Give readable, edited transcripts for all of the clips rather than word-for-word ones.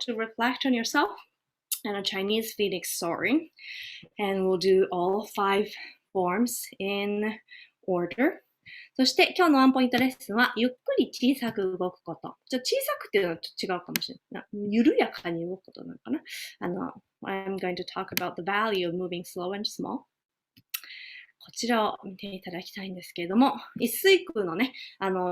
to reflect on yourself and a Chinese Phoenix story. And we'll do all 5 forms in order. そして今日のワンポイントレッスンはゆっくり小さく動くこと。小さくっていうのはちょっと違うかもしれない。緩やかに動くことなのかな。I'm going to talk about the value of moving slow and small. こちらを見ていただきたいんですけれども、一水空のね、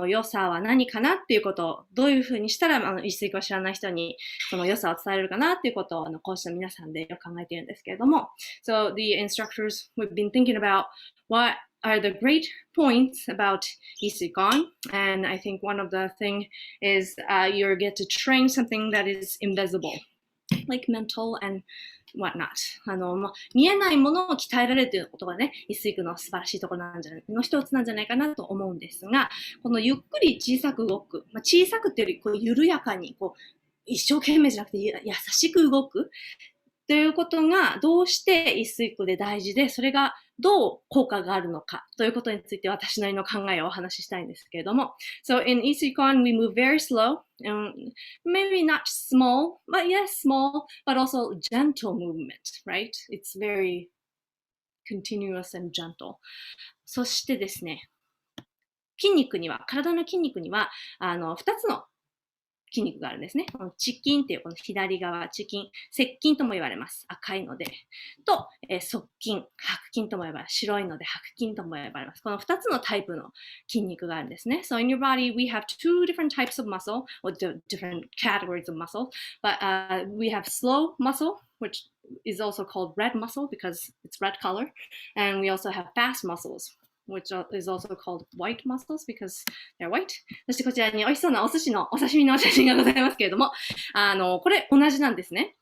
良さは何かなっていうことを、どういうふうにしたら、一水空を知らない人にその良さを伝えるかなっていうことを、講師の皆さんでよく考えているんですけれども、So the instructors, we've been thinking about what are the great points about YiShuiKong, and I think one of the thing is you get to train something that is invisible, like mental and whatnot. 見えないものを鍛えられるということがね、一水空の素晴らしいところの一つなんじゃないかなと思うんですが、このゆっくり小さく動く、小さくっていうより緩やかに一生懸命じゃなくて優しく動くということがどうして一水空で大事で、それがどう効果があるのかということについて私なりの考えをお話ししたいんですけれども。So in YiShuiKong, we move very slow, maybe not small, but yes, small, but also gentle movement, right? It's very continuous and gentle. そしてですね、体の筋肉には、2つの筋肉があるんですね。この遅筋っていうこの左側、遅筋、接筋とも言われます。赤いので。と、側筋、白筋とも呼ばれます。白いので白筋とも呼ばれます。この2つのタイプの筋肉があるんですね。So in your body, we have 2 different types of muscle, or different categories of muscle. But we have slow muscle, which is also called red muscle because it's red color. And we also have fast muscles.which is also called white muscles because they're white. そしてこちらに美味しそうなお寿司のお刺身の写真がございますけれども、これ同じなんですね。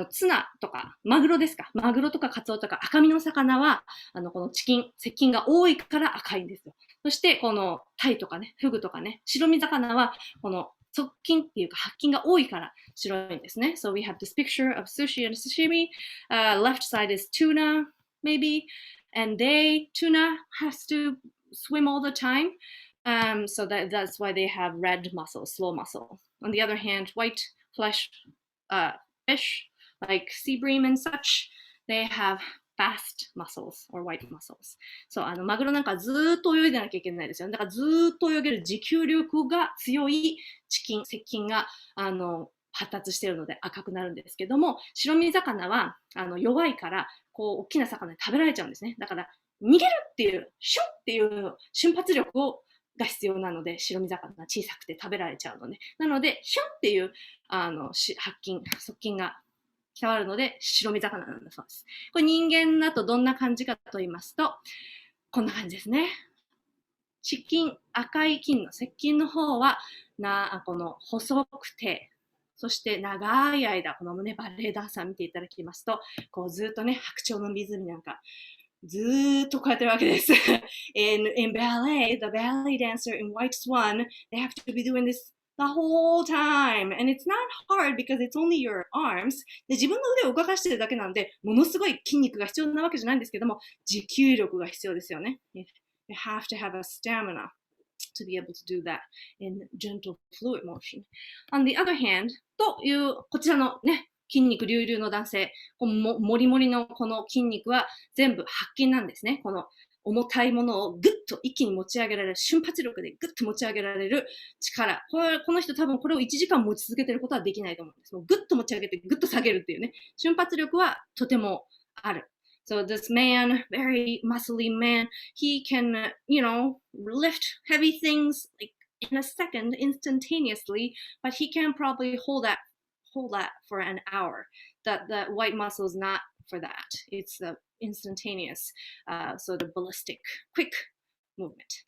ツナとか、マグロですか。マグロとかカツオとか赤身の魚は、この遅筋、接筋が多いから赤いんですよ。そして、このタイとかね、フグとかね、白身魚は、この側筋っていうか白筋が多いから白いんですね。So we have this picture of sushi and sashimi. Left side is tuna, maybe.And tuna has to swim all the time. So that's why they have red muscle, slow muscle. On the other hand, white flesh fish, like sea bream and such, they have fast muscles or white muscles. そう、マグロなんかずーっと泳いでなきゃいけないですよ。だからずーっと泳げる持久力が強い遅筋、接筋が、発達しているので赤くなるんですけども、白身魚は弱いから大きな魚に食べられちゃうんですね。だから逃げるっていうシュッっていう瞬発力が必要なので、白身魚が小さくて食べられちゃうので、なのでシュッっていう白筋、側筋が伝わるので白身魚なんだそうです。これ人間だとどんな感じかと言いますと、こんな感じですね。遅筋、赤い筋の接筋の方はこの細くて、そして長い間、このバレエダンサー見ていただきますと、ずっとね、白鳥の湖なんか、ずーっとこうやってるわけです。in ballet, the ballet dancer in White Swan, they have to be doing this the whole time. And it's not hard because it's only your arms. で、自分の腕を動かしてるだけなんで、ものすごい筋肉が必要なわけじゃないんですけども、持久力が必要ですよね。You have to have a stamina.to be able to do that in gentle fluid motion. On the other hand, というこちらのね、筋肉隆々の男性、もりもりのこの筋肉は全部白筋なんですね。この重たいものをぐっと一気に持ち上げられる、瞬発力でぐっと持ち上げられる力。この人多分これを1時間持ち続けてることはできないと思うんです。もうぐっと持ち上げてぐっと下げるっていうね、瞬発力はとてもある。So this man, very muscly man, he can, lift heavy things like in a second instantaneously, but he can probably hold that for an hour. The white muscle is not for that. It's the instantaneous, so the ballistic, quick movement.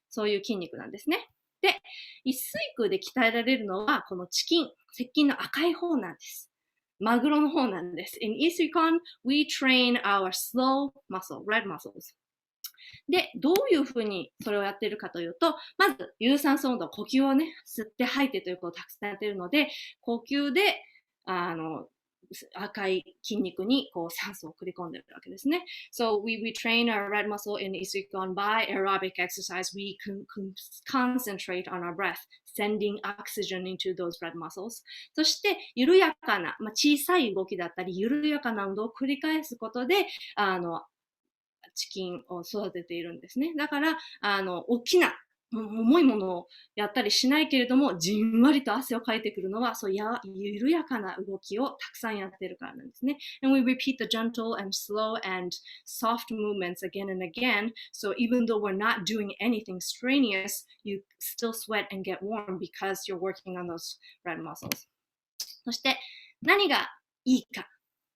そういう筋肉なんですね。で、一水空で鍛えられるのはこの遅筋、接筋の赤い方なんです。マグロの方なんです。In YiShuiKong, we train our slow muscle, red muscles. で、どういうふうにそれをやっているかというと、まず、有酸素運動、呼吸をね、吸って吐いてということをたくさんやっているので、呼吸で、赤い筋肉にこう酸素を送り込んでるわけですね。So we train our red muscle in YiShuiKong by aerobic exercise. We concentrate on our breath, sending oxygen into those red muscles. そして緩やかな、小さい動きだったり緩やかな運動を繰り返すことでチキンを育てているんですね。だから大きな重いものをやったりしないけれども、じんわりと汗をかいてくるのは、そう緩やかな動きをたくさんやってるからなんですね。And we repeat the gentle and slow and soft movements again and again. So even though we're not doing anything strenuous, you still sweat and get warm because you're working on those red muscles. そして何がいいか。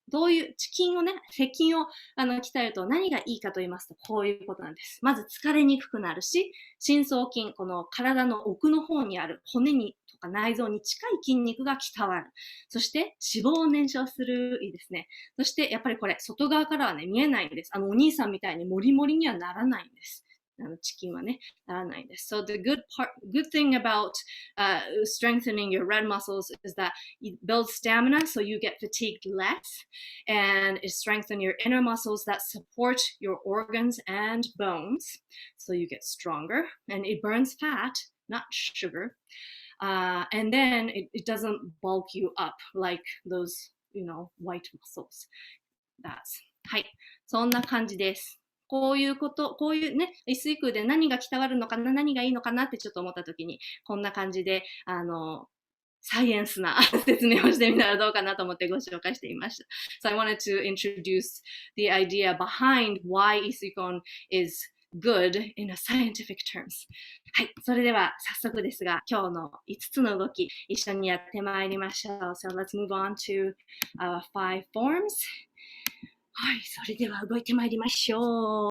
どういうチキンをね、背筋を鍛えると何がいいかと言いますと、こういうことなんです。まず疲れにくくなるし、深層筋、この体の奥の方にある骨にとか内臓に近い筋肉が鍛わる。そして脂肪を燃焼するいいですね。そしてやっぱりこれ、外側からはね、見えないんです。お兄さんみたいにモリモリにはならないんです。チキンはね、ならないんです。So the good thing about strengthening your red muscles is that it builds stamina, so you get fatigued less, and it strengthens your inner muscles that support your organs and bones, so you get stronger, and it burns fat, not sugar, and then it doesn't bulk you up like those, white muscles.はい、そんな感じです。こういうね、YiShuiKongで何が鍛わるのかな、何がいいのかなってちょっと思ったときに、こんな感じで、サイエンスな説明をしてみたらどうかなと思ってご紹介してみました。So I wanted to introduce the idea behind why YiShuiKong is good in a scientific terms. はい、それでは早速ですが、今日の5つの動き、一緒にやってまいりましょう。So let's move on to our 5 forms. はい、それでは動いてまいりましょう。